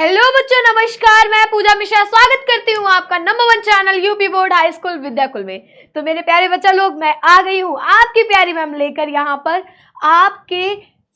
Hello बच्चों, नमस्कार। मैं पूजा मिश्रा स्वागत करती हूँ आपका number 1 channel UP board high school Vidyakul में। तो मेरे प्यारे बच्चा लोग, मैं आ गई हूँ आपकी प्यारी मैम लेकर यहाँ पर आपके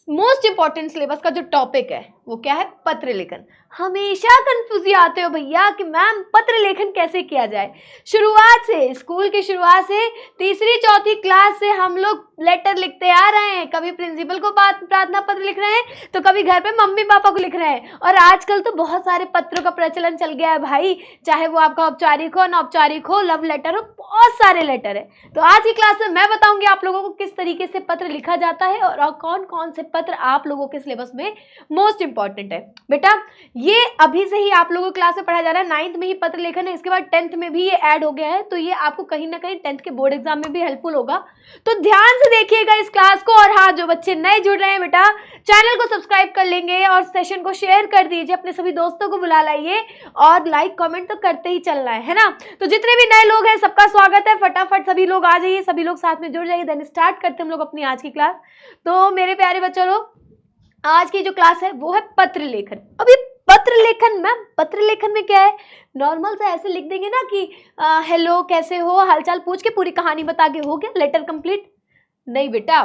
मोस्ट इंपॉर्टेंट सिलेबस का जो टॉपिक है वो क्या है, पत्र लेखन। हमेशा कंफ्यूज आते हो भैया कि मैम पत्र लेखन कैसे किया जाए। शुरुआत से, स्कूल की शुरुआत से तीसरी चौथी क्लास से हम लोग लेटर लिखते आ रहे हैं। कभी प्रिंसिपल को प्रार्थना पत्र लिख रहे हैं, तो कभी घर पे मम्मी पापा को लिख रहे हैं। और आजकल तो बहुत सारे पत्रों का प्रचलन चल गया है भाई, चाहे वो आपका औपचारिक हो, अनौपचारिक हो, लव लेटर हो, बहुत सारे लेटर है। तो आज की क्लास में मैं बताऊंगी आप लोगों को किस तरीके से पत्र लिखा जाता है और कौन कौन से पत्र आप लोगों के सिलेबस में मोस्ट इंपॉर्टेंट है। बेटा ये अभी से ही आप लोगों को क्लास में पढ़ाया जा रहा है, 9th में ही पत्र लेखन है, इसके बाद 10th में भी ये ऐड हो गया है। तो ये आपको कहीं ना कहीं 10th के बोर्ड एग्जाम में भी हेल्पफुल होगा। तो ध्यान से देखिएगा इस क्लास को। और हाँ, जो बच्चे नए जुड़ रहे हैं बेटा, चैनल को सब्सक्राइब कर लेंगे और सेशन को शेयर कर दीजिए, अपने सभी दोस्तों को बुला लाइए और लाइक कमेंट तो करते ही चलना है ना। तो जितने भी नए लोग हैं सबका स्वागत है। फटाफट सभी लोग आ जाइए, सभी लोग साथ में जुड़ जाइए। देन स्टार्ट करते हम लोग अपनी आज की क्लास। तो मेरे प्यारे बच्चों लोग, आज की जो क्लास है वो है पत्र लेखन। अभी पत्र लेखन, मैम पत्र लेखन में क्या है, नॉर्मल से ऐसे लिख देंगे ना कि हेलो कैसे हो, हालचाल पूछ के पूरी कहानी बता के हो गया लेटर कंप्लीट। नहीं बेटा,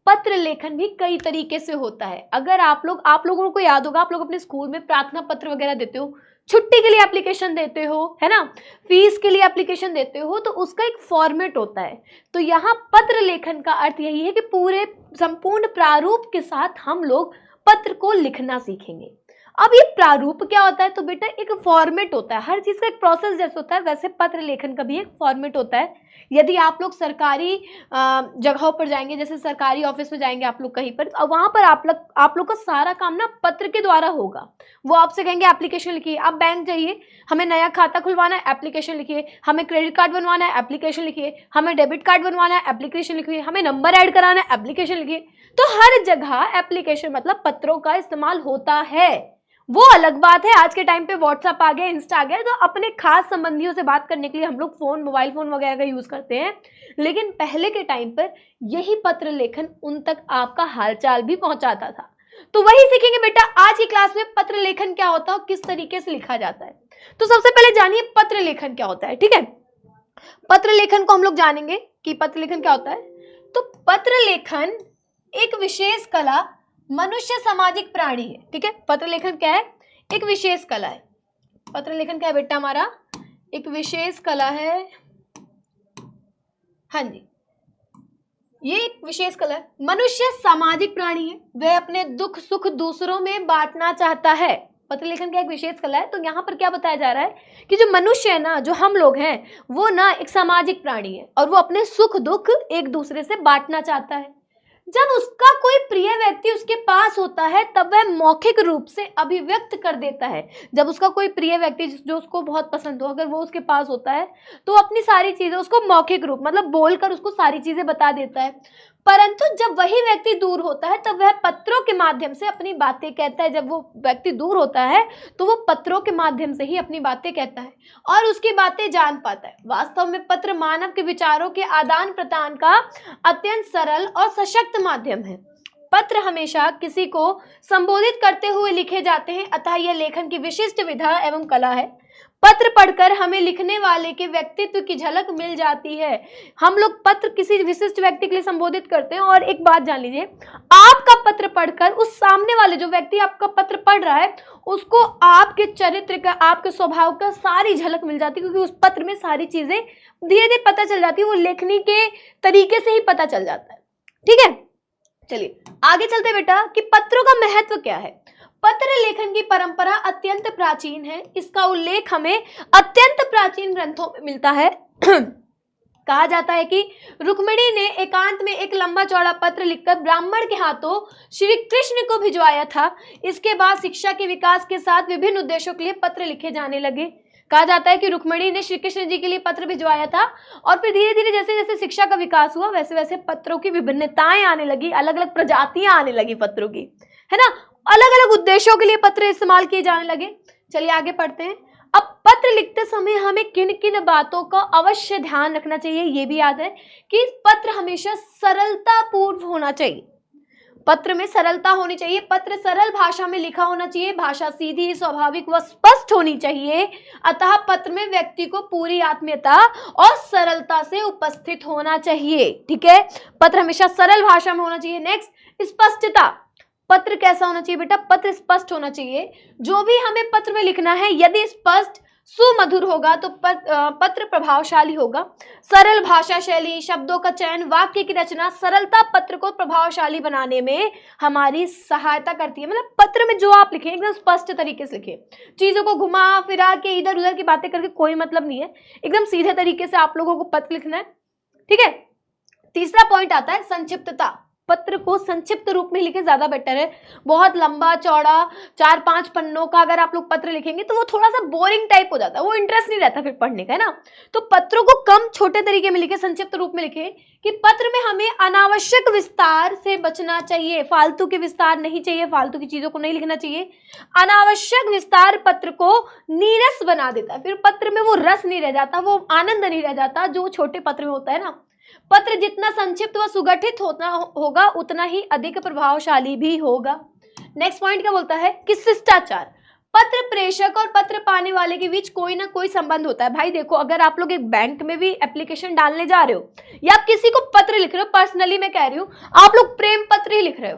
पत्र लेखन भी कई तरीके से होता है। अगर आप लोगों को याद होगा, आप लोग अपने स्कूल में प्रार्थना पत्र वगैरह देते हो, छुट्टी के लिए एप्लीकेशन देते हो, है ना, फीस के लिए एप्लीकेशन देते हो, तो उसका एक फॉर्मेट होता है। तो यहाँ पत्र लेखन का अर्थ यही है कि पूरे संपूर्ण प्रारूप के साथ हम लोग पत्र को लिखना सीखेंगे। अब ये प्रारूप क्या होता है, तो बेटा एक फॉर्मेट होता है। हर चीज का एक प्रोसेस जैसे होता है, वैसे पत्र लेखन का भी एक फॉर्मेट होता है। यदि आप लोग सरकारी जगहों पर जाएंगे, जैसे सरकारी ऑफिस में जाएंगे आप लोग कहीं पर, वहां पर आप लोग का सारा काम ना पत्र के द्वारा होगा। वो आपसे कहेंगे एप्लीकेशन लिखिए। आप बैंक जाइए, हमें नया खाता खुलवाना है, एप्लीकेशन लिखिए। हमें क्रेडिट कार्ड बनवाना है, एप्लीकेशन लिखिए। हमें डेबिट कार्ड बनवाना है, एप्लीकेशन लिखिए। हमें नंबर ऐड कराना है, एप्लीकेशन लिखिए। तो हर जगह एप्लीकेशन मतलब पत्रों का इस्तेमाल होता है। वो अलग बात है, आज के टाइम पे व्हाट्सएप आ गया, इंस्टा आ गया, तो अपने खास संबंधियों से बात करने के लिए हम लोग मोबाइल फोन वगैरह का यूज करते हैं। लेकिन पहले के टाइम पर यही पत्र लेखन उन तक आपका हालचाल भी पहुंचाता था। तो वही सीखेंगे बेटा आज की क्लास में, पत्र लेखन क्या होता है और किस तरीके से लिखा जाता है। तो सबसे पहले जानिए पत्र लेखन क्या होता है, ठीक है। पत्र लेखन को हम लोग जानेंगे कि पत्र लेखन क्या होता है। तो पत्र लेखन एक विशेष कला, मनुष्य सामाजिक प्राणी है, ठीक है। पत्र लेखन क्या है, एक विशेष कला है। पत्र लेखन क्या है बेटा, हमारा एक विशेष कला है। हाँ जी, ये एक विशेष कला है। मनुष्य सामाजिक प्राणी है, वह अपने दुख सुख दूसरों में बांटना चाहता है। पत्र लेखन क्या एक विशेष कला है। तो यहाँ पर क्या बताया जा रहा है कि जो मनुष्य है ना, जो हम लोग हैं, वो ना एक सामाजिक प्राणी है और वो अपने सुख दुख एक दूसरे से बांटना चाहता है। जब उसका कोई प्रिय व्यक्ति उसके पास होता है तब वह मौखिक रूप से अभिव्यक्त कर देता है। जब उसका कोई प्रिय व्यक्ति जो उसको बहुत पसंद हो, अगर वो उसके पास होता है तो अपनी सारी चीजें उसको मौखिक रूप मतलब बोलकर उसको सारी चीजें बता देता है। परंतु जब वही व्यक्ति दूर होता है तब वह पत्रों के माध्यम से अपनी बातें कहता है। जब वो व्यक्ति दूर होता है तो वो पत्रों के माध्यम से ही अपनी बातें कहता है और उसकी बातें जान पाता है। वास्तव में पत्र मानव के विचारों के आदान प्रदान का अत्यंत सरल और सशक्त माध्यम है। पत्र हमेशा किसी को संबोधित करते हुए लिखे जाते हैं, अतः यह लेखन की विशिष्ट विधा एवं कला है। पत्र पढ़कर हमें लिखने वाले के व्यक्तित्व की झलक मिल जाती है। हम लोग पत्र किसी विशिष्ट व्यक्ति के लिए संबोधित करते हैं। और एक बात जान लीजिए, आपका पत्र पढ़कर उस सामने वाले जो व्यक्ति आपका पत्र पढ़ रहा है उसको आपके चरित्र का, आपके स्वभाव का सारी झलक मिल जाती है, क्योंकि उस पत्र में सारी चीजें धीरे धीरे पता चल जाती है। वो लेखनी के तरीके से ही पता चल जाता है, ठीक है। चलिए आगे चलते बेटा कि पत्रों का महत्व क्या है। पत्र लेखन की परंपरा अत्यंत प्राचीन है। इसका उल्लेख हमें अत्यंत प्राचीन ग्रंथों में मिलता है। कहा जाता है कि रुक्मिणी ने एकांत में एक लंबा चौड़ा पत्र लिखकर ब्राह्मण के हाथों श्री कृष्ण को भिजवाया था। इसके बाद शिक्षा के विकास के साथ विभिन्न उद्देश्यों के लिए पत्र लिखे जाने लगे। कहा जाता है कि रुक्मिणी ने श्री कृष्ण जी के लिए पत्र भिजवाया था और फिर धीरे धीरे जैसे जैसे शिक्षा का विकास हुआ वैसे वैसे पत्रों की विभिन्नताएं आने लगी, अलग अलग प्रजातियां आने लगी पत्रों की, है ना। अलग अलग उद्देश्यों के लिए पत्र इस्तेमाल किए जाने लगे। चलिए आगे पढ़ते हैं। अब पत्र लिखते समय हमें किन किन बातों का अवश्य ध्यान रखना चाहिए, ये भी याद है कि पत्र हमेशा सरलता पूर्व होना चाहिए। पत्र में सरलता होनी चाहिए, पत्र सरल भाषा में लिखा होना चाहिए, भाषा सीधी, स्वाभाविक व स्पष्ट होनी चाहिए। अतः पत्र में व्यक्ति को पूरी आत्मीयता और सरलता से उपस्थित होना चाहिए। ठीक है, पत्र हमेशा सरल भाषा में होना चाहिए। नेक्स्ट, स्पष्टता। पत्र कैसा होना चाहिए बेटा? पत्र स्पष्ट होना चाहिए। जो भी हमें पत्र में लिखना है यदि स्पष्ट सुमधुर होगा तो पत्र प्रभावशाली होगा। सरल भाषा शैली, शब्दों का चयन, वाक्य की रचना, सरलता पत्र को प्रभावशाली बनाने में हमारी सहायता करती है। मतलब पत्र में जो आप लिखें एकदम स्पष्ट तरीके से लिखें, चीजों को घुमा फिरा के इधर उधर की बातें करके कोई मतलब नहीं है, एकदम सीधे तरीके से आप लोगों को पत्र लिखना है। ठीक है, तीसरा पॉइंट आता है संक्षिप्तता। पत्र को संक्षिप्त रूप में लिखे ज्यादा बेटर है। बहुत लंबा चौड़ा 4-5 पन्नों का अगर आप लोग पत्र लिखेंगे तो वो थोड़ा सा बोरिंग टाइप हो जाता है, वो इंटरेस्ट नहीं रहता फिर पढ़ने का, है ना। तो पत्रों को कम छोटे तरीके में लिखे, संक्षिप्त रूप में लिखे कि पत्र में हमें अनावश्यक विस्तार से बचना चाहिए, फालतू के विस्तार नहीं चाहिए, फालतू की चीजों को नहीं लिखना चाहिए। अनावश्यक विस्तार पत्र को नीरस बना देता है, फिर पत्र में वो रस नहीं रह जाता, वो आनंद नहीं रह जाता जो छोटे पत्र में होता है ना। पत्र जितना संक्षिप्त व सुगठित होगा उतना ही अधिक प्रभावशाली भी होगा। नेक्स्ट पॉइंट क्या बोलता है कि शिष्टाचार। पत्र प्रेषक और पत्र पाने वाले के बीच कोई ना कोई संबंध होता है। भाई देखो, अगर आप लोग एक बैंक में भी एप्लीकेशन डालने जा रहे हो या आप किसी को पत्र लिख रहे हो, पर्सनली मैं कह रही हूँ, आप लोग प्रेम पत्र ही लिख रहे हो,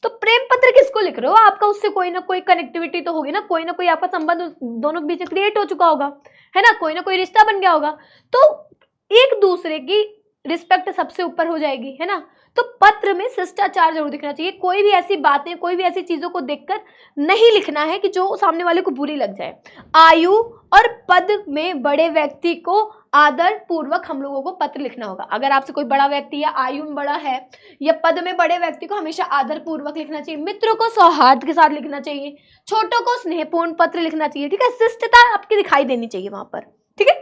तो प्रेम पत्र किसको लिख रहे हो? आपका उससे कोई ना कोई कनेक्टिविटी तो होगी ना, कोई आपका संबंध दोनों के बीच क्रिएट हो चुका होगा, है ना, कोई ना कोई रिश्ता बन गया होगा, तो एक दूसरे की रिस्पेक्ट सबसे ऊपर हो जाएगी, है ना। तो पत्र में शिष्टाचार जरूर दिखना चाहिए। कोई भी ऐसी बातें, कोई भी ऐसी चीजों को देखकर नहीं लिखना है कि जो सामने वाले को बुरी लग जाए। आयु और पद में बड़े व्यक्ति को आदर पूर्वक हम लोगों को पत्र लिखना होगा। अगर आपसे कोई बड़ा व्यक्ति या आयु में बड़ा है या पद में बड़े व्यक्ति को हमेशा आदर पूर्वक लिखना चाहिए। मित्रों को सौहार्द के साथ लिखना चाहिए, छोटों को स्नेहपूर्ण पत्र लिखना चाहिए। ठीक है, शिष्टता आपकी दिखाई देनी चाहिए वहां पर। ठीक है,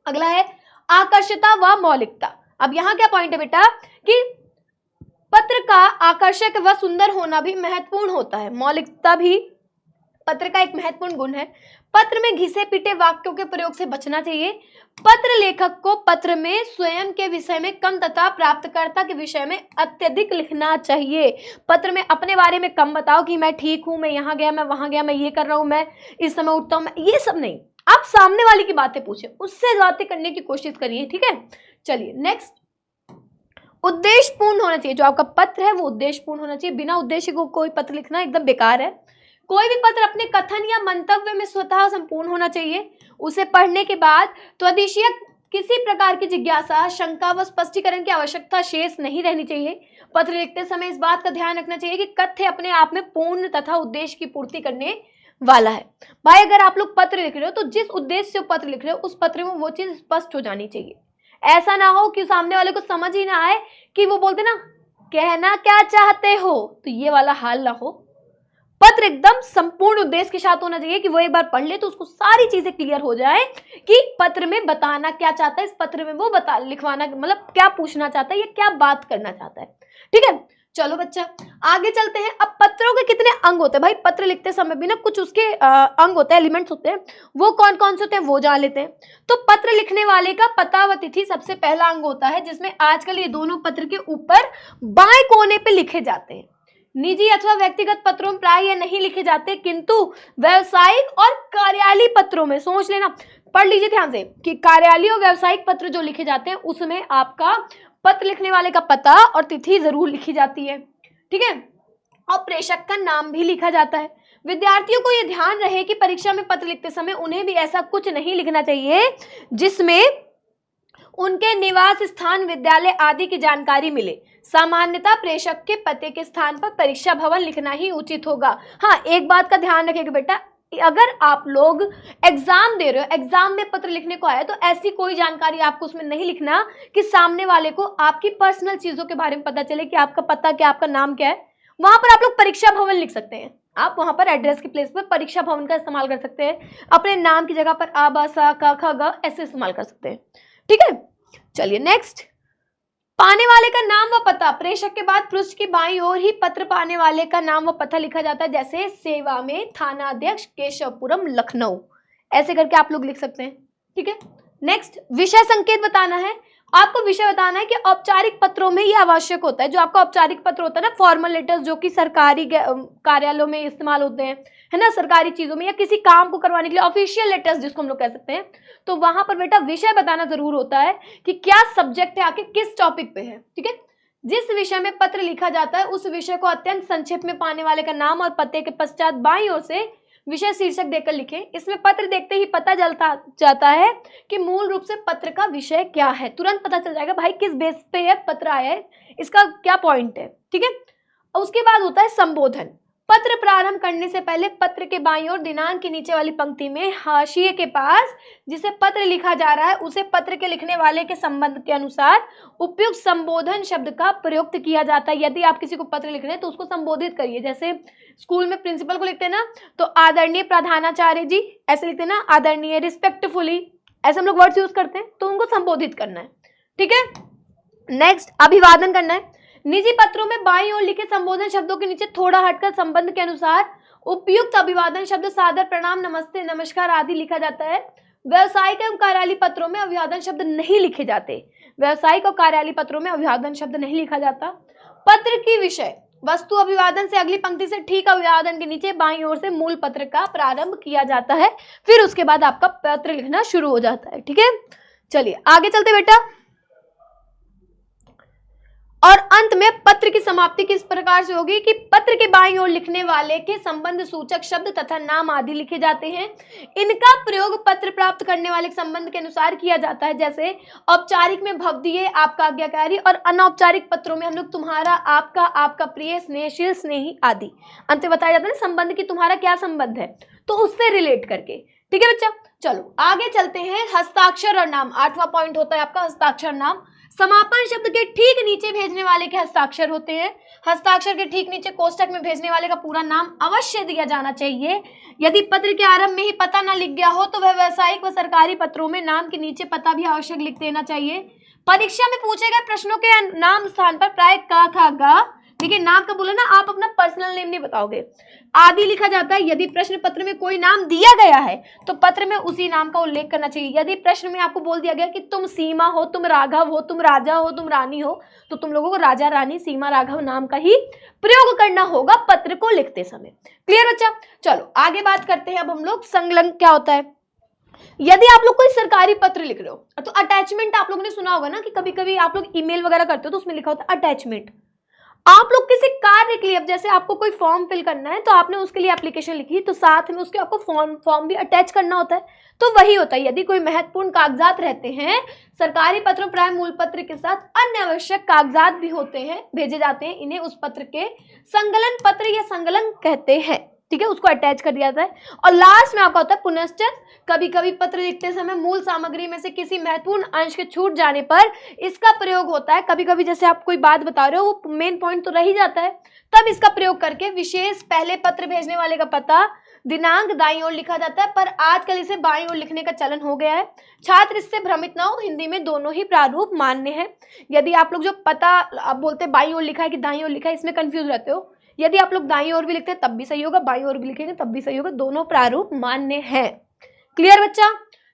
अगला है आकर्षकता व मौलिकता। अब यहाँ क्या पॉइंट है बेटा कि पत्र का आकर्षक व सुंदर होना भी महत्वपूर्ण होता है, मौलिकता भी पत्र का एक महत्वपूर्ण गुण है। पत्र में घिसे पिटे वाक्यों के प्रयोग से बचना चाहिए। पत्र लेखक को पत्र में स्वयं के विषय में कम तथा प्राप्तकर्ता के विषय में अत्यधिक लिखना चाहिए। पत्र में अपने बारे में कम बताओ कि मैं ठीक हूं, मैं यहाँ गया, मैं वहां गया, मैं ये कर रहा हूं, मैं इस समय उठता हूं, ये सब नहीं। आप सामने वाले की बातें पूछे, उससे बातें करने की कोशिश करिए। ठीक है, चलिए नेक्स्ट, उद्देश्यपूर्ण होना चाहिए। जो आपका पत्र है वो उद्देश्यपूर्ण होना चाहिए। बिना उद्देश्य को कोई पत्र लिखना एकदम बेकार है। कोई भी पत्र अपने कथन या मंतव्य में स्वतः संपूर्ण होना चाहिए। उसे पढ़ने के बाद त्वदीशीय किसी प्रकार की जिज्ञासा, शंका व स्पष्टीकरण की आवश्यकता शेष नहीं रहनी चाहिए। पत्र लिखते समय इस बात का ध्यान रखना चाहिए कि कथ्य अपने आप में पूर्ण तथा उद्देश्य की पूर्ति करने वाला है। भाई अगर आप लोग पत्र लिख रहे हो तो जिस उद्देश्य से पत्र लिख रहे हो उस पत्र में वो चीज स्पष्ट हो जानी चाहिए। ऐसा ना हो कि सामने वाले को समझ ही ना आए कि वो बोलते ना कहना क्या चाहते हो, तो ये वाला हाल ना हो। पत्र एकदम संपूर्ण उद्देश्य के साथ होना चाहिए कि वो एक बार पढ़ ले तो उसको सारी चीजें क्लियर हो जाए कि पत्र में बताना क्या चाहता है, इस पत्र में वो लिखवाना मतलब क्या पूछना चाहता है या क्या बात करना चाहता है। ठीक है, चलो बच्चा आगे चलते हैं। अब पत्रों के कितने अंग होते हैं? भाई पत्र लिखते समय भी ना कुछ उसके अंग होते हैं, एलिमेंट्स होते हैं, वो कौन कौन से होते हैं वो जान लेते हैं। तो पत्र लिखने वाले का पता व तिथि सबसे पहला अंग होता है, जिसमें आजकल ये दोनों पत्र के ऊपर बाएं कोने पे लिखे जाते हैं। निजी अथवा व्यक्तिगत पत्रों में प्राय ये नहीं लिखे जाते, किंतु व्यवसायिक और कार्यालय पत्रों में, सोच लेना, पढ़ लीजिए ध्यान से कि कार्यालय और व्यावसायिक पत्र जो लिखे जाते हैं उसमें आपका पत्र लिखने वाले का पता और तिथि जरूर लिखी जाती है। ठीक है, और प्रेषक का नाम भी लिखा जाता है। विद्यार्थियों को यह ध्यान रहे कि परीक्षा में पत्र लिखते समय उन्हें भी ऐसा कुछ नहीं लिखना चाहिए जिसमें उनके निवास स्थान, विद्यालय आदि की जानकारी मिले। सामान्यतः प्रेषक के पते के स्थान पर परीक्षा भवन लिखना ही उचित होगा। हाँ, एक बात का ध्यान रखिएगा बेटा, अगर आप लोग एग्जाम दे रहे हो, एग्जाम में पत्र लिखने को आया, तो ऐसी कोई जानकारी आपको उसमें नहीं लिखना कि सामने वाले को आपकी पर्सनल चीजों के बारे में पता चले कि आपका पता क्या, आपका नाम क्या है। वहां पर आप लोग परीक्षा भवन लिख सकते हैं। आप वहां पर एड्रेस के प्लेस पर परीक्षा भवन का इस्तेमाल कर सकते हैं। अपने नाम की जगह पर आ, बा, सा, क, ख, ग ऐसे इस्तेमाल कर सकते हैं। ठीक है, चलिए नेक्स्ट, पाने वाले का नाम व पता। प्रेषक के बाद पृष्ठ की बाईं ओर ही पत्र पाने वाले का नाम व पता लिखा जाता है, जैसे सेवा में थानाध्यक्ष केशवपुरम लखनऊ, ऐसे करके आप लोग लिख सकते हैं। ठीक है, नेक्स्ट, विषय संकेत बताना है। आपको विषय बताना है कि औपचारिक पत्रों में ये आवश्यक होता है। जो आपका औपचारिक पत्र होता है ना, फॉर्मल लेटर्स, जो कि सरकारी कार्यालयों में इस्तेमाल होते हैं, है ना, सरकारी चीजों में, या किसी काम को करवाने के लिए ऑफिशियल लेटर्स जिसको हम लोग कह सकते हैं, तो वहां पर बेटा विषय बताना जरूर होता है कि क्या सब्जेक्ट है, आके किस टॉपिक पे है। ठीक है, जिस विषय में पत्र लिखा जाता है उस विषय को अत्यंत संक्षेप में पाने वाले का नाम और पते के पश्चात बाईं ओर से विषय शीर्षक देकर लिखें। इसमें पत्र देखते ही पता जाता है कि मूल रूप से पत्र का विषय क्या है। तुरंत पता चल जाएगा भाई किस बेस पे यह पत्र आया है, इसका क्या पॉइंट है। ठीक है, उसके बाद होता है संबोधन। पत्र प्रारंभ करने से पहले पत्र के बाईं ओर दिनांक के नीचे वाली पंक्ति में हाशिए के पास जिसे पत्र लिखा जा रहा है उसे पत्र के लिखने वाले के संबंध के अनुसार उपयुक्त संबोधन शब्द का प्रयोग किया जाता है। यदि आप किसी को पत्र लिख रहे हैं तो उसको संबोधित करिए। जैसे स्कूल में प्रिंसिपल को लिखते हैं ना, तो आदरणीय प्रधानाचार्य जी ऐसे लिखते हैं ना, आदरणीय, रिस्पेक्टफुली, ऐसे हम लोग वर्ड्स यूज करते हैं, तो उनको संबोधित करना है। ठीक है, नेक्स्ट अभिवादन करना है। निजी पत्रों में बाईं ओर लिखे संबोधन शब्दों के नीचे थोड़ा हटकर संबंध के अनुसार उपयुक्त अभिवादन शब्द सादर, प्रणाम, नमस्ते, नमस्कार आदि लिखा जाता है। व्यावसायिक एवं कार्यालय पत्रों में अभिवादन शब्द नहीं लिखे जाते। व्यावसायिक और कार्यालय पत्रों में अभिवादन शब्द नहीं लिखा जाता। पत्र की विषय वस्तु अभिवादन से अगली पंक्ति से ठीक अभिवादन के नीचे बाईं ओर से मूल पत्र का प्रारंभ किया जाता है, फिर उसके बाद आपका पत्र लिखना शुरू हो जाता है। ठीक है, चलिए आगे चलते बेटा। और अंत में पत्र की समाप्ति किस प्रकार से होगी कि पत्र के बाईं ओर लिखने वाले के संबंध सूचक शब्द तथा नाम आदि लिखे जाते हैं। इनका प्रयोग पत्र प्राप्त करने वाले संबंध के अनुसार किया जाता है। जैसे औपचारिक में भवदीय, आपका आज्ञाकारी, और अनौपचारिक पत्रों में हम लोग तुम्हारा, आपका, आपका प्रिय, स्नेहशील, स्नेही आदि। अंत में बताया जाता है ना संबंध की तुम्हारा क्या संबंध है, तो उससे रिलेट करके। ठीक है बच्चा, चलो आगे चलते हैं। हस्ताक्षर और नाम, 8वां पॉइंट होता है आपका हस्ताक्षर नाम। समापन शब्द के ठीक नीचे भेजने वाले के हस्ताक्षर होते हैं। हस्ताक्षर के ठीक नीचे कोष्टक में भेजने वाले का पूरा नाम अवश्य दिया जाना चाहिए। यदि पत्र के आरंभ में ही पता न लिख गया हो तो वह व्यावसायिक व सरकारी पत्रों में नाम के नीचे पता भी आवश्यक लिख देना चाहिए। परीक्षा में पूछे गए प्रश्नों के नाम स्थान पर प्राय का, खा, गा, देखिए नाम का बोले ना, आप अपना पर्सनल नेम नहीं बताओगे, आदि लिखा जाता है। यदि प्रश्न पत्र में कोई नाम दिया गया है तो पत्र में उसी नाम का उल्लेख करना चाहिए। यदि प्रश्न में आपको बोल दिया गया कि तुम सीमा हो, तुम राघव हो, तुम राजा हो, तुम रानी हो, तो तुम लोगों को राजा, रानी, सीमा, राघव नाम का ही प्रयोग करना होगा पत्र को लिखते समय। क्लियर बच्चा? चलो आगे बात करते हैं अब हम लोग संलग्न क्या होता है। यदि आप लोग कोई सरकारी पत्र लिख रहे हो तो अटैचमेंट आप लोगों ने सुना होगा ना कि कभी कभी आप लोग ईमेल वगैरह करते हो तो उसमें लिखा होता है अटैचमेंट। आप लोग किसी कार्य के लिए, अब जैसे आपको कोई फॉर्म फिल करना है तो आपने उसके लिए एप्लीकेशन लिखी, तो साथ में उसके आपको फॉर्म भी अटैच करना होता है। तो वही होता है, यदि कोई महत्वपूर्ण कागजात रहते हैं, सरकारी पत्रों प्राय मूल पत्र के साथ अन्य आवश्यक कागजात भी होते हैं, भेजे जाते हैं, इन्हें उस पत्र के संकलन पत्र या संकलन कहते हैं। ठीक है, उसको अटैच कर दिया जाता है। और लास्ट में आपका होता है पुनश्चन। कभी कभी पत्र लिखते समय मूल सामग्री में से किसी महत्वपूर्ण अंश के छूट जाने पर इसका प्रयोग होता है। कभी कभी जैसे आप कोई बात बता रहे हो, वो मेन पॉइंट तो रह ही जाता है, तब इसका प्रयोग करके विशेष पहले पत्र भेजने वाले का पता, दिनांक दाईं ओर लिखा जाता है, पर आजकल इसे बाईं ओर लिखने का चलन हो गया है। छात्र इससे भ्रमित ना हो, हिंदी में दोनों ही प्रारूप मान्य है। यदि आप लोग जो पता आप बोलते हैं बाईं ओर लिखा है कि दाईं ओर लिखा है, इसमें कंफ्यूज रहते हो, यदि आप लोग दाईं ओर भी लिखते हैं तब भी सही होगा, बाईं ओर भी लिखेंगे तब भी सही होगा, दोनों प्रारूप मान्य है। क्लियर बच्चा?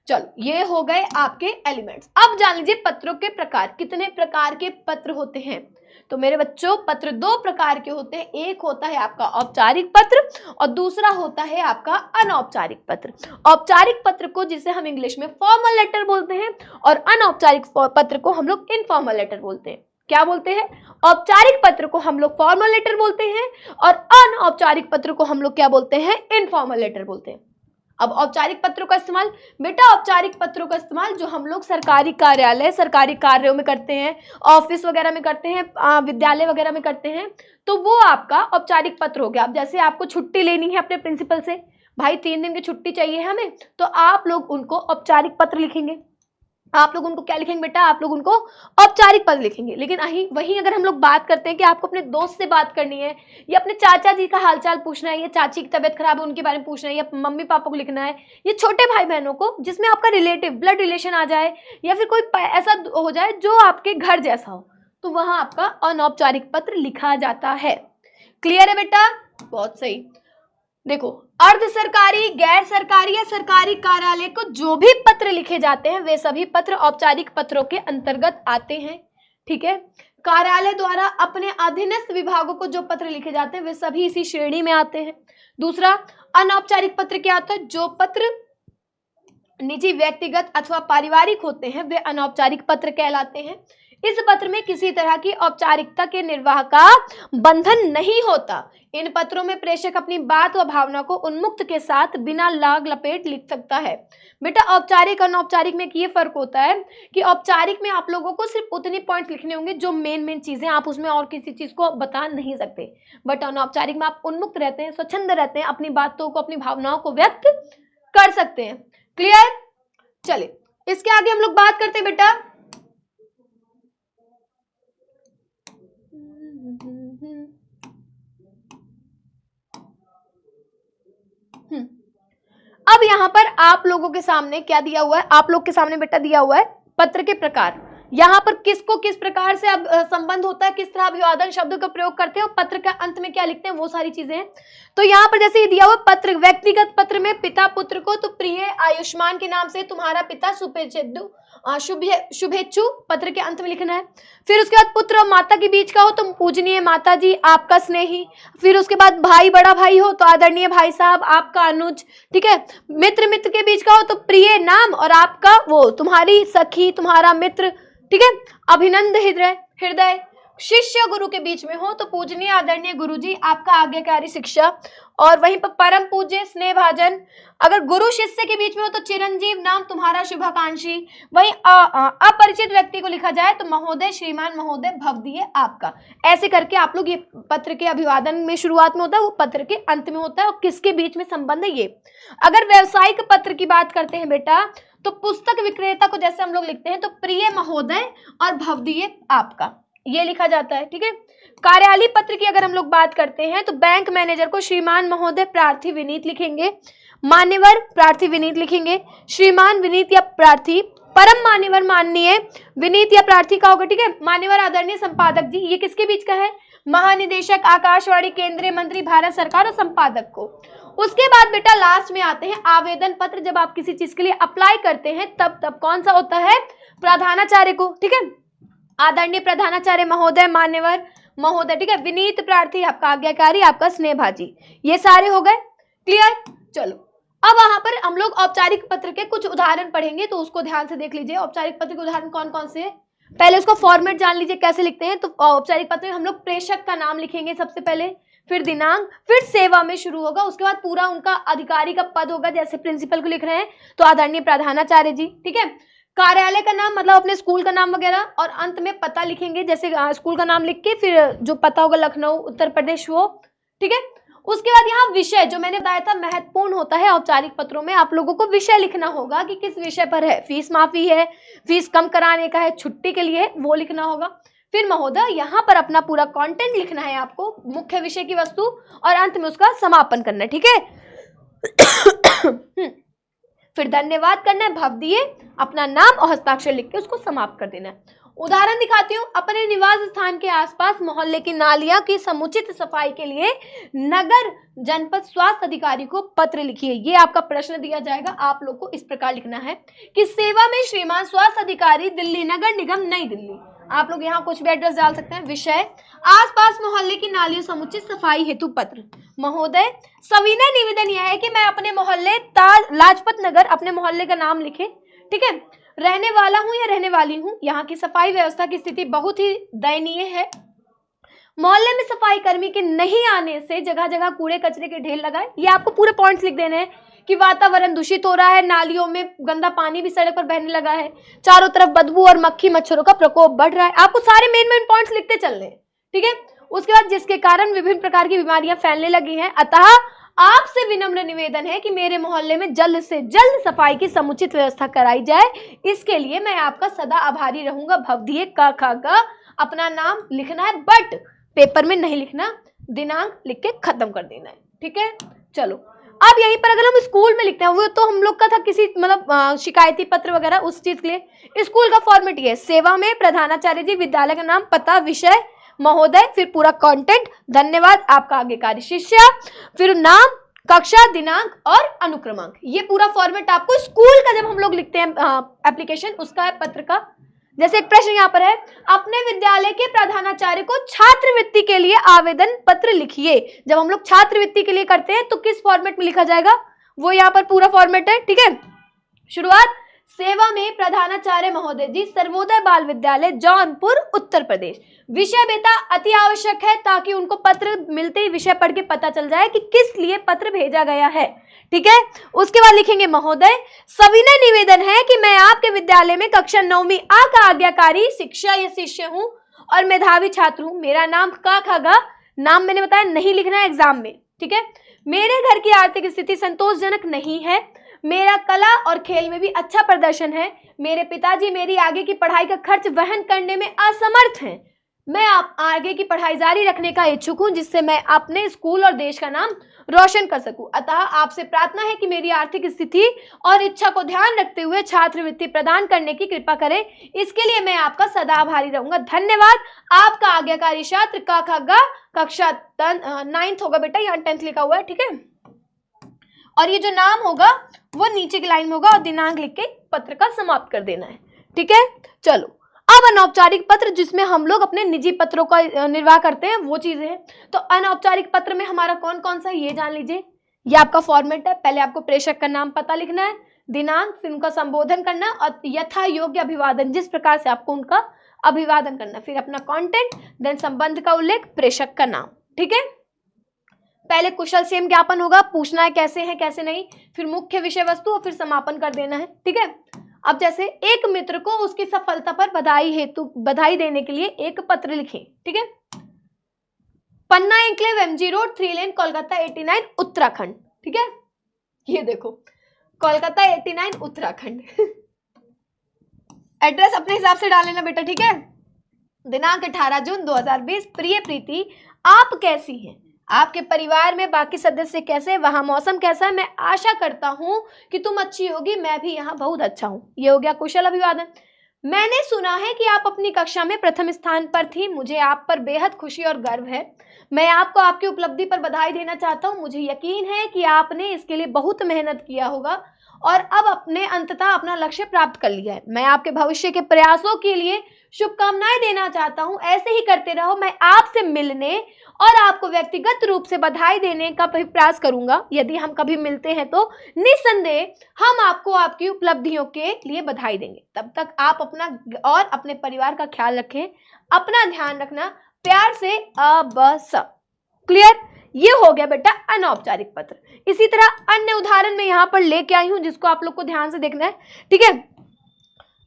चलो ये हो गए आपके एलिमेंट्स। अब जान लीजिए पत्रों के प्रकार, कितने प्रकार के पत्र होते हैं। तो मेरे बच्चों पत्र दो प्रकार के होते हैं, एक होता है आपका औपचारिक पत्र और दूसरा होता है आपका अनौपचारिक पत्र। औपचारिक पत्र को जिसे हम इंग्लिश में फॉर्मल लेटर बोलते हैं और अनौपचारिक पत्र को हम लोग इनफॉर्मल लेटर बोलते हैं। क्या बोलते हैं? औपचारिक पत्र को हम लोग फॉर्मल लेटर बोलते हैं और अनौपचारिक पत्र को हम लोग क्या बोलते हैं? इनफॉर्मल लेटर बोलते हैं। अब औपचारिक पत्रों का इस्तेमाल, बेटा औपचारिक पत्रों का इस्तेमाल जो हम लोग सरकारी कार्यालय, सरकारी कार्यों में करते हैं, ऑफिस वगैरह में करते हैं, विद्यालय वगैरह में करते हैं, तो वो आपका औपचारिक पत्र हो गया। अब जैसे आपको छुट्टी लेनी है अपने प्रिंसिपल से, भाई 3 दिन की छुट्टी चाहिए हमें, तो आप लोग उनको औपचारिक पत्र लिखेंगे। आप लोग उनको क्या लिखेंगे बेटा? आप लोग उनको औपचारिक पत्र लिखेंगे। लेकिन वहीं अगर हम लोग बात करते हैं कि आपको अपने दोस्त से बात करनी है, या अपने चाचा जी का हालचाल पूछना है, या चाची की तबीयत खराब है उनके बारे में पूछना है, या मम्मी पापा को लिखना है, या छोटे भाई बहनों को जिसमें आपका रिलेटिव ब्लड रिलेशन आ जाए, या फिर कोई ऐसा हो जाए जो आपके घर जैसा हो, तो वहां आपका अनौपचारिक पत्र लिखा जाता है। क्लियर है बेटा? बहुत सही। देखो अर्ध सरकारी, गैर सरकारी या सरकारी कार्यालय को जो भी पत्र लिखे जाते हैं वे सभी पत्र औपचारिक पत्रों के अंतर्गत आते हैं। ठीक है, कार्यालय द्वारा अपने अधीनस्थ विभागों को जो पत्र लिखे जाते हैं वे सभी इसी श्रेणी में आते हैं। दूसरा, अनौपचारिक पत्र क्या होता है? जो पत्र निजी, व्यक्तिगत अथवा पारिवारिक होते हैं वे अनौपचारिक पत्र कहलाते हैं। इस पत्र में किसी तरह की औपचारिकता के निर्वाह का बंधन नहीं होता। इन पत्रों में प्रेषक अपनी बात व भावना को उन्मुक्त के साथ बिना लाग लपेट लिख सकता है। बेटा औपचारिक अनौपचारिक में ये फर्क होता है कि औपचारिक में आप लोगों को सिर्फ उतनी पॉइंट लिखने होंगे जो मेन चीजें, आप उसमें और किसी चीज को बता नहीं सकते। बट अनौपचारिक में आप उन्मुक्त रहते हैं, स्वच्छंद रहते हैं, अपनी बातों को, अपनी भावनाओं को व्यक्त कर सकते हैं। क्लियर? चलिए इसके आगे हम लोग बात करते हैं बेटा अब यहां पर आप लोगों के सामने क्या दिया हुआ है? आप लोग के सामने बेटा दिया हुआ है पत्र के प्रकार। यहाँ पर किसको किस प्रकार से अब संबंध होता है, किस तरह अभिवादन शब्द का प्रयोग करते हैं और पत्र के अंत में क्या लिखते हैं, वो सारी चीजें हैं। तो यहाँ पर जैसे ये दिया हुआ पत्र, व्यक्तिगत पत्र में पिता पुत्र को तो प्रिय आयुष्मान के नाम से तुम्हारा पिता शुभेच्छु पत्र के अंत में लिखना है। फिर उसके बाद पुत्र और माता के बीच का हो तो पूजनीय माता जी, आपका स्नेही। फिर उसके बाद भाई, बड़ा भाई हो तो आदरणीय भाई साहब, आपका अनुज। ठीक है, मित्र के बीच का हो तो प्रिय नाम और आपका वो, तुम्हारी सखी, तुम्हारा मित्र। ठीक है, अभिनंद हृदय। शिष्य गुरु के बीच में हो तो पूजनीय आदरणीय गुरुजी, आपका आज्ञाकारी शिक्षा। और वहीं पर परम पूज्य स्नेहभाजन। अगर गुरु शिष्य के बीच में हो तो चिरंजीव नाम, तुम्हारा शुभाकांक्षी। वहीं अपरिचित व्यक्ति को लिखा जाए तो महोदय, श्रीमान, महोदय, भवदीय, आपका। ऐसे करके आप लोग, ये पत्र के अभिवादन में शुरुआत में होता है, वो पत्र के अंत में होता है और किसके बीच में संबंध है ये। अगर व्यावसायिक पत्र की बात करते हैं बेटा तो पुस्तक विक्रेता को जैसे हम लोग लिखते हैं तो प्रिय महोदय और भवदीय, आपका, ये लिखा जाता है। ठीक है, कार्यालय पत्र की अगर हम लोग बात करते हैं तो बैंक मैनेजर को श्रीमान, महोदय, प्रार्थी, विनीत लिखेंगे। मान्यवर, प्रार्थी, विनीत लिखेंगे। श्रीमान, विनीत या प्रार्थी। परम मान्यवर, माननीय, विनीत या प्रार्थी का होगा। ठीक है, मान्यवर आदरणीय संपादक जी, ये किसके बीच का है? महानिदेशक आकाशवाणी, केंद्रीय मंत्री, भारत सरकार और संपादक को। उसके बाद बेटा लास्ट में आते हैं आवेदन पत्र। जब आप किसी चीज के लिए अप्लाई करते हैं तब कौन सा होता है? प्रधानाचार्य को। ठीक है, आदरणीय प्रधानाचार्य महोदय, मान्यवर महोदय। ठीक है, विनीत प्रार्थी, आपका आज्ञाकारी, आपका स्नेहभाजी। ये सारे हो गए। क्लियर? चलो अब वहां पर हम लोग औपचारिक पत्र के कुछ उदाहरण पढ़ेंगे तो उसको ध्यान से देख लीजिए। औपचारिक पत्र के उदाहरण कौन कौन से हैं? पहले उसका फॉर्मेट जान लीजिए कैसे लिखते हैं। तो औपचारिक पत्र में हम लोग प्रेषक का नाम लिखेंगे सबसे पहले, फिर दिनांक, फिर सेवा में शुरू होगा, उसके बाद पूरा उनका अधिकारी का पद होगा। जैसे प्रिंसिपल को लिख रहे हैं तो आदरणीय प्रधानाचार्य जी। ठीक है, कार्यालय का नाम मतलब अपने स्कूल का नाम वगैरह, और अंत में पता लिखेंगे। जैसे स्कूल का नाम लिख के फिर जो पता होगा लखनऊ, उत्तर प्रदेश, वो। ठीक है, उसके बाद यहाँ विषय, जो मैंने बताया था महत्वपूर्ण होता है औपचारिक पत्रों में, आप लोगों को विषय लिखना होगा कि किस विषय पर है। फीस माफी है, फीस कम कराने का है, छुट्टी के लिए है, वो लिखना होगा। फिर महोदय यहाँ पर अपना पूरा कंटेंट लिखना है आपको, मुख्य विषय की वस्तु, और अंत में उसका समापन करना है। ठीक है, फिर धन्यवाद करना है, भवदीय, अपना नाम और हस्ताक्षर लिख के उसको समाप्त कर देना है। उदाहरण दिखाती हूँ। अपने निवास स्थान के आसपास मोहल्ले की नालियां की समुचित सफाई के लिए नगर जनपद स्वास्थ्य अधिकारी को पत्र लिखिए। ये आपका प्रश्न दिया जाएगा, आप लोग को इस प्रकार लिखना है कि सेवा में श्रीमान स्वास्थ्य अधिकारी, दिल्ली नगर निगम, नई दिल्ली। आप लोग यहाँ कुछ भी एड्रेस डाल सकते हैं। विषय, आसपास मोहल्ले की नालियों समुचित सफाई हेतु पत्र। महोदय, सविनय निवेदन यह है कि मैं अपने मोहल्ले लाजपत नगर, अपने मोहल्ले का नाम लिखे। ठीक है, रहने वाला हूं या रहने वाली हूं, यहाँ की सफाई व्यवस्था की स्थिति बहुत ही दयनीय है। मोहल्ले में सफाई कर्मी के नहीं आने से जगह जगह कूड़े कचरे के ढेर लगाए। ये आपको पूरे पॉइंट्स लिख देने हैं कि वातावरण दूषित हो रहा है, नालियों में गंदा पानी भी सड़क पर बहने लगा है, चारों तरफ बदबू और मक्खी मच्छरों का प्रकोप बढ़ रहा है। आपको सारे मेन पॉइंट्स लिखते चलने हैं। ठीक है, उसके बाद जिसके कारण विभिन्न प्रकार की बीमारियां फैलने लगी हैं, अतः आपसे विनम्र निवेदन है कि मेरे मोहल्ले में जल्द से जल्द सफाई की समुचित व्यवस्था कराई जाए। इसके लिए मैं आपका सदा आभारी रहूंगा। भवदीय, का अपना नाम लिखना है, बट पेपर में नहीं लिखना, दिनांक लिख के खत्म कर देना है। ठीक है, चलो अब यहीं पर अगर हम स्कूल में लिखते हैं, वो तो हम लोग का था किसी मतलब शिकायती पत्र वगैरह, उस चीज के लिए स्कूल का फॉर्मेट ये है। सेवा में प्रधानाचार्य जी, विद्यालय का नाम, पता, विषय, महोदय, फिर पूरा कंटेंट, धन्यवाद, आपका आज्ञाकारी शिष्य, फिर नाम, कक्षा, दिनांक और अनुक्रमांक। ये पूरा फॉर्मेट आपको स्कूल का जब हम लोग लिखते हैं एप्लीकेशन उसका है पत्र का। जैसे एक प्रश्न यहाँ पर है, अपने विद्यालय के प्रधानाचार्य को छात्रवृत्ति के लिए आवेदन पत्र लिखिए। जब हम लोग छात्रवृत्ति के लिए करते हैं तो किस फॉर्मेट में लिखा जाएगा, वो यहाँ पर पूरा फॉर्मेट है। ठीक है, शुरुआत, सेवा में प्रधानाचार्य महोदय जी, सर्वोदय बाल विद्यालय जौनपुर उत्तर प्रदेश। विषय बेटा अति आवश्यक है ताकि उनको पत्र मिलते ही विषय पढ़ के पता चल जाए कि किस लिए पत्र भेजा गया है। ठीक है, उसके बाद लिखेंगे महोदय, सविनय निवेदन है कि मैं आपके विद्यालय में कक्षा 9वीं आ का आज्ञाकारी शिक्षा या शिष्य हूँ और मेधावी छात्र हूँ। मेरा नाम का खागा, नाम मैंने बताया नहीं लिखना है एग्जाम में। ठीक है, मेरे घर की आर्थिक स्थिति संतोषजनक नहीं है, मेरा कला और खेल में भी अच्छा प्रदर्शन है, मेरे पिताजी मेरी आगे की पढ़ाई का खर्च वहन करने में असमर्थ हैं। मैं आप आगे की पढ़ाई जारी रखने का इच्छुक हूं जिससे मैं अपने स्कूल और देश का नाम रोशन कर सकूं। अतः आपसे प्रार्थना है कि मेरी आर्थिक स्थिति और इच्छा को ध्यान रखते हुए छात्रवृत्ति प्रदान करने की कृपा करें। इसके लिए मैं आपका सदा आभारी रहूंगा। धन्यवाद। आपका आज्ञाकारी छात्र का खगा, कक्षा 9th होगा बेटा, यहाँ 10th लिखा हुआ है। ठीक है, और ये जो नाम होगा वो नीचे की लाइन में होगा और दिनांक लिख के पत्र का समाप्त कर देना है। ठीक है, चलो अब अनौपचारिक पत्र जिसमें हम लोग अपने निजी पत्रों का निर्वाह करते हैं वो चीजें हैं। तो अनौपचारिक पत्र में हमारा कौन कौन सा है ये जान लीजिए। ये आपका फॉर्मेट है, पहले आपको प्रेषक का नाम पता लिखना है, दिनांक, फिर उनका संबोधन करना और यथा योग्य अभिवादन, जिस प्रकार से आपको उनका अभिवादन करना, फिर अपना कॉन्टेंट, देन संबंध का उल्लेख, प्रेषक का नाम। ठीक है, पहले कुशल क्षेम ज्ञापन होगा, पूछना है कैसे है कैसे नहीं, फिर मुख्य विषय वस्तु और फिर समापन कर देना है। ठीक है, अब जैसे एक मित्र को उसकी सफलता पर बधाई देने के लिए एक पत्र लिखें। ठीक है, पन्ना एंक्लेव, एमजी रोड, 3 लेन, कोलकाता 89 उत्तराखंड। ठीक है, ये देखो कोलकाता 89 उत्तराखंड। एड्रेस अपने हिसाब से डाल लेना बेटा। ठीक है, दिनांक 18 जून 2020। प्रिय प्रीति, आप कैसी हैं, आपके परिवार में बाकी सदस्य कैसे, वहां मौसम कैसा है, मैं आशा करता हूं कि तुम अच्छी होगी, मैं भी यहाँ बहुत अच्छा हूँ। ये हो गया कुशल अभिवादन। मैंने सुना है कि आप अपनी कक्षा में प्रथम स्थान पर थी, मुझे आप पर बेहद खुशी और गर्व है। मैं आपको आपकी उपलब्धि पर बधाई देना चाहता हूँ। मुझे यकीन है कि आपने इसके लिए बहुत मेहनत किया होगा और अब अपने अंततः अपना लक्ष्य प्राप्त कर लिया है। मैं आपके भविष्य के प्रयासों के लिए शुभकामनाएं देना चाहता हूं। ऐसे ही करते रहो। मैं आपसे मिलने और आपको व्यक्तिगत रूप से बधाई देने का प्रयास करूंगा। यदि हम कभी मिलते हैं तो निस्संदेह हम आपको आपकी उपलब्धियों के लिए बधाई देंगे। तब तक आप अपना और अपने परिवार का ख्याल रखें, अपना ध्यान रखना। प्यार से अबस। क्लियर? ये हो गया बेटा अनौपचारिक पत्र। इसी तरह अन्य उदाहरण मैं यहाँ पर लेके आई हूं जिसको आप लोग को ध्यान से देखना है। ठीक है,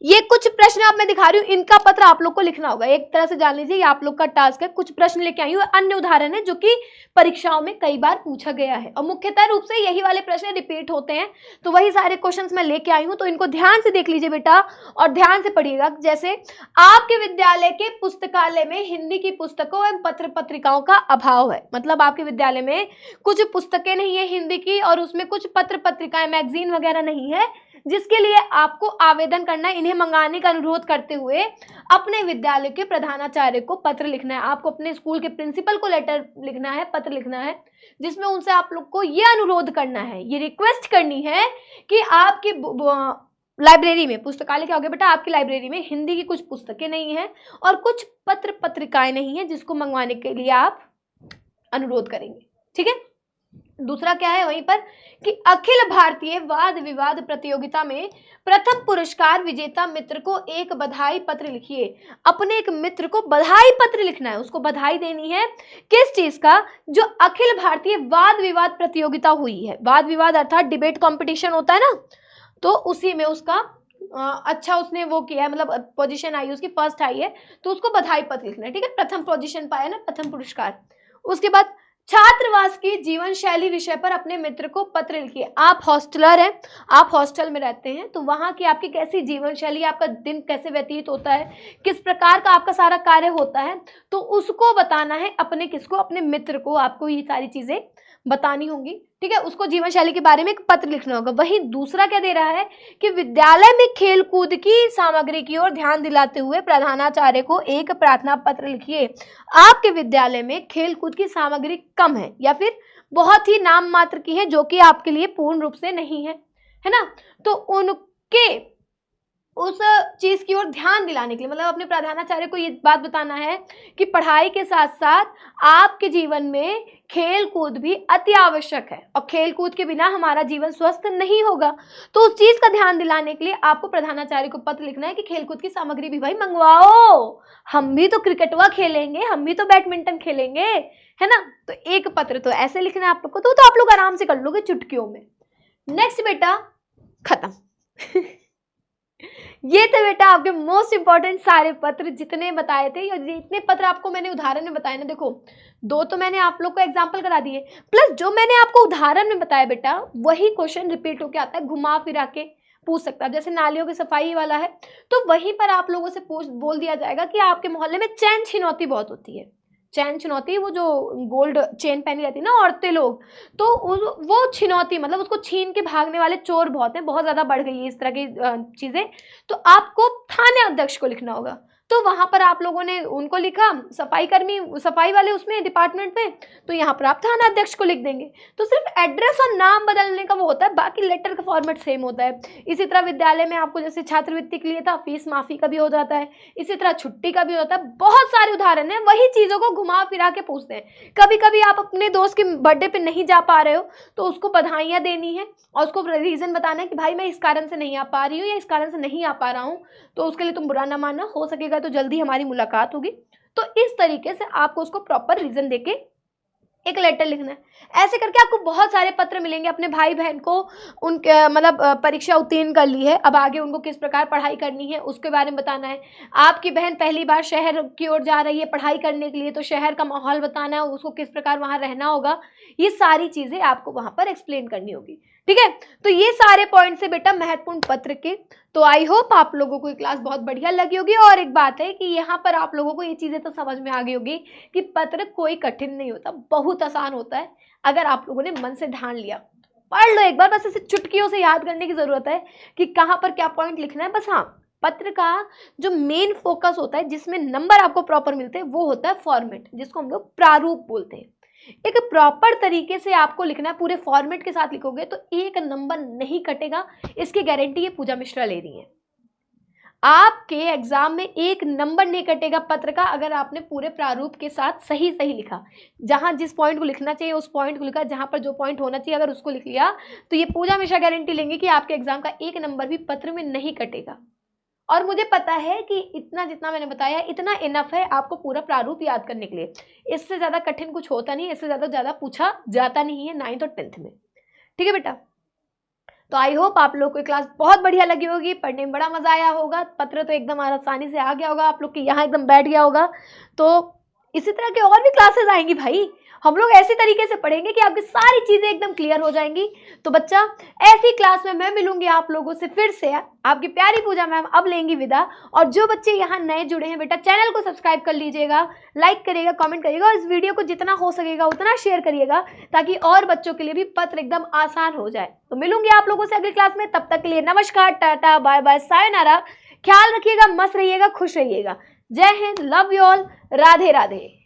ये कुछ प्रश्न आप मैं दिखा रही हूँ, इनका पत्र आप लोग को लिखना होगा। एक तरह से जान लीजिए ये आप लोग का टास्क है। कुछ प्रश्न लेके आई हूँ, अन्य उदाहरण है जो कि परीक्षाओं में कई बार पूछा गया है और मुख्यतः रूप से यही वाले प्रश्न रिपीट होते हैं। तो वही सारे क्वेश्चंस मैं लेके आई हूँ, तो इनको ध्यान से देख लीजिए बेटा और ध्यान से पढ़िएगा। जैसे आपके विद्यालय के पुस्तकालय में हिंदी की पुस्तकों एवं पत्र पत्रिकाओं का अभाव है। मतलब आपके विद्यालय में कुछ पुस्तकें नहीं है हिंदी की और उसमें कुछ पत्र पत्रिकाएं, मैगजीन वगैरह नहीं है, जिसके लिए आपको आवेदन करना है। इन्हें मंगाने का अनुरोध करते हुए अपने विद्यालय के प्रधानाचार्य को पत्र लिखना है। आपको अपने स्कूल के प्रिंसिपल को लेटर लिखना है, पत्र लिखना है, जिसमें उनसे आप लोग को ये अनुरोध करना है, ये रिक्वेस्ट करनी है कि आपकी लाइब्रेरी में, पुस्तकालय क्या हो गया बेटा, आपकी लाइब्रेरी में हिंदी की कुछ पुस्तकें नहीं है और कुछ पत्र पत्रिकाएं नहीं है, जिसको मंगवाने के लिए आप अनुरोध करेंगे। ठीक है, दूसरा क्या है वहीं पर कि अखिल भारतीय वाद विवाद प्रतियोगिता में प्रथम पुरस्कार विजेता मित्र को एक बधाई पत्र लिखिए। अपने एक मित्र को बधाई पत्र लिखना है, उसको बधाई देनी है। किस चीज का? जो अखिल भारतीय वाद विवाद प्रतियोगिता हुई है। वाद विवाद अर्थात डिबेट कंपटीशन होता है ना, तो उसी में उसका अच्छा उसने वो किया है, मतलब पोजीशन आई, उसकी फर्स्ट आई है, तो उसको बधाई पत्र लिखना है। ठीक है, प्रथम पोजीशन पाया ना, प्रथम पुरस्कार। उसके बाद छात्रवास की जीवन शैली विषय पर अपने मित्र को पत्र लिखिए। आप हॉस्टलर हैं, आप हॉस्टल में रहते हैं, तो वहाँ की आपकी कैसी जीवन शैली, आपका दिन कैसे व्यतीत होता है, किस प्रकार का आपका सारा कार्य होता है, तो उसको बताना है। अपने किसको? अपने मित्र को आपको ये सारी चीजें बतानी होंगी। ठीक है, उसको जीवन शैली के बारे में एक पत्र लिखना होगा। वहीं दूसरा क्या दे रहा है कि विद्यालय में खेल कूद की सामग्री की ओर ध्यान दिलाते हुए प्रधानाचार्य को एक प्रार्थना पत्र लिखिए। आपके विद्यालय में खेल कूद की सामग्री कम है या फिर बहुत ही नाम मात्र की हैं, जो कि आपके लिए पूर्ण रूप से नहीं है ना। तो उनके उस चीज की ओर ध्यान दिलाने के लिए, मतलब अपने प्रधानाचार्य को ये बात बताना है कि पढ़ाई के साथ साथ आपके जीवन में खेल कूद भी अति आवश्यक है, और खेल कूद के बिना हमारा जीवन स्वस्थ नहीं होगा। तो उस चीज का ध्यान दिलाने के लिए आपको प्रधानाचार्य को पत्र लिखना है कि खेल कूद की सामग्री भी भाई मंगवाओ, हम भी तो क्रिकेटवा खेलेंगे, हम भी तो बैडमिंटन खेलेंगे, है ना। तो एक पत्र तो ऐसे लिखना है आप लोग को, तो आप लोग आराम से कर लोगे चुटकियों में। नेक्स्ट बेटा, खत्म। ये थे बेटा आपके मोस्ट इंपॉर्टेंट सारे पत्र जितने बताए थे, और जितने पत्र आपको मैंने उदाहरण में बताए ना, देखो 2 तो मैंने आप लोग को एग्जाम्पल करा दिए, प्लस जो मैंने आपको उदाहरण में बताया बेटा वही क्वेश्चन रिपीट होके आता है, घुमा फिरा के पूछ सकता है। जैसे नालियों की सफाई वाला है, तो वहीं पर आप लोगों से बोल दिया जाएगा कि आपके मोहल्ले में चैन छिनौती बहुत होती है। चैन छिनौती, वो जो गोल्ड चेन पहनी रहती है ना औरतें लोग, तो वो छिनौती मतलब उसको छीन के भागने वाले चोर बहुत हैं, बहुत ज़्यादा बढ़ गई है इस तरह की चीज़ें। तो आपको थाने अध्यक्ष को लिखना होगा। तो वहाँ पर आप लोगों ने उनको लिखा, सफाई कर्मी, सफाई वाले उसमें डिपार्टमेंट में, तो यहाँ पर आप थाना अध्यक्ष को लिख देंगे। तो सिर्फ एड्रेस और नाम बदलने का वो होता है, बाकी लेटर का फॉर्मेट सेम होता है। इसी तरह विद्यालय में आपको जैसे छात्रवृत्ति के लिए था, फीस माफी का भी हो जाता है, इसी तरह छुट्टी का भी होता है। बहुत सारे उदाहरण है, वही चीज़ों को घुमा फिरा के पूछते हैं। कभी कभी आप अपने दोस्त के बर्थडे पे नहीं जा पा रहे हो, तो उसको बधाइयाँ देनी है और उसको रीज़न बताना है कि भाई मैं इस कारण से नहीं आ पा रही हूँ या इस कारण से नहीं आ पा रहा हूँ, तो उसके लिए तुम बुरा ना मानना, हो सकेगा तो जल्दी हमारी मुलाकात होगी। तो इस तरीके से आपको उसको प्रॉपर रीजन देके एक लेटर लिखना है। ऐसे करके आपको बहुत सारे पत्र मिलेंगे। अपने भाई बहन को उनके मतलब परीक्षा उत्तीर्ण कर ली है, अब आगे उनको किस प्रकार पढ़ाई करनी है उसके बारे में बताना है। आपकी बहन पहली बार शहर की ओर जा रही है पढ़ाई करने के लिए, तो शहर का माहौल बताना है, उसको किस प्रकार वहाँ रहना होगा, ये सारी चीज़ें आपको वहाँ पर एक्सप्लेन करनी होगी। ठीक है, तो ये सारे पॉइंट्स है बेटा महत्वपूर्ण पत्र के। तो आई होप आप लोगों को ये क्लास बहुत बढ़िया लगी होगी। और एक बात है कि यहाँ पर आप लोगों को ये चीज़ें तो समझ में आ गई होगी कि पत्र कोई कठिन नहीं होता, बहुत आसान होता है अगर आप लोगों ने मन से ध्यान लिया। पढ़ लो एक बार, बस इसे चुटकियों से याद करने की ज़रूरत है कि कहाँ पर क्या पॉइंट लिखना है। बस हाँ, पत्र का जो मेन फोकस होता है, जिसमें नंबर आपको प्रॉपर मिलते हैं, वो होता है फॉर्मेट, जिसको हम लोग प्रारूप बोलते हैं। एक प्रॉपर तरीके से आपको लिखना है, पूरे फॉर्मेट के साथ लिखोगे तो एक नंबर नहीं कटेगा, इसकी गारंटी ये पूजा मिश्रा ले रही है। आपके एग्जाम में एक नंबर नहीं कटेगा पत्र का, अगर आपने पूरे प्रारूप के साथ सही सही लिखा। जहां जिस पॉइंट को लिखना चाहिए उस पॉइंट को लिखा, जहां पर जो पॉइंट होना चाहिए अगर उसको लिख लिया, तो ये पूजा मिश्रा गारंटी लेंगे कि आपके एग्जाम का एक नंबर भी पत्र में नहीं कटेगा। और मुझे पता है कि इतना जितना मैंने बताया इतना इनफ है आपको पूरा प्रारूप याद करने के लिए। इससे ज़्यादा कठिन कुछ होता नहीं, इससे ज़्यादा पूछा जाता नहीं है 9th और 10th में। ठीक है बेटा, तो आई होप आप लोग को क्लास बहुत बढ़िया लगी होगी, पढ़ने में बड़ा मज़ा आया होगा। पत्र तो एकदम आसानी से आ गया होगा, आप लोग के यहाँ एकदम बैठ गया होगा। तो इसी तरह के और भी क्लासेस आएंगी भाई, हम लोग ऐसे तरीके से पढ़ेंगे कि आपकी सारी चीज़ें एकदम क्लियर हो जाएंगी। तो बच्चा, ऐसी क्लास में मैं मिलूंगी आप लोगों से फिर से। आपकी प्यारी पूजा मैम अब लेंगी विदा। और जो बच्चे यहाँ नए जुड़े हैं बेटा, चैनल को सब्सक्राइब कर लीजिएगा, लाइक करिएगा, कमेंट करिएगा, और इस वीडियो को जितना हो सकेगा उतना शेयर करिएगा, ताकि और बच्चों के लिए भी पत्र एकदम आसान हो जाए। तो मिलूंगी आप लोगों से अगली क्लास में, तब तक के लिए नमस्कार, टाटा, बाय बाय, सायोनारा। ख्याल रखिएगा, मस्त रहिएगा, खुश रहिएगा। जय Hind, love you all, Radhe Radhe.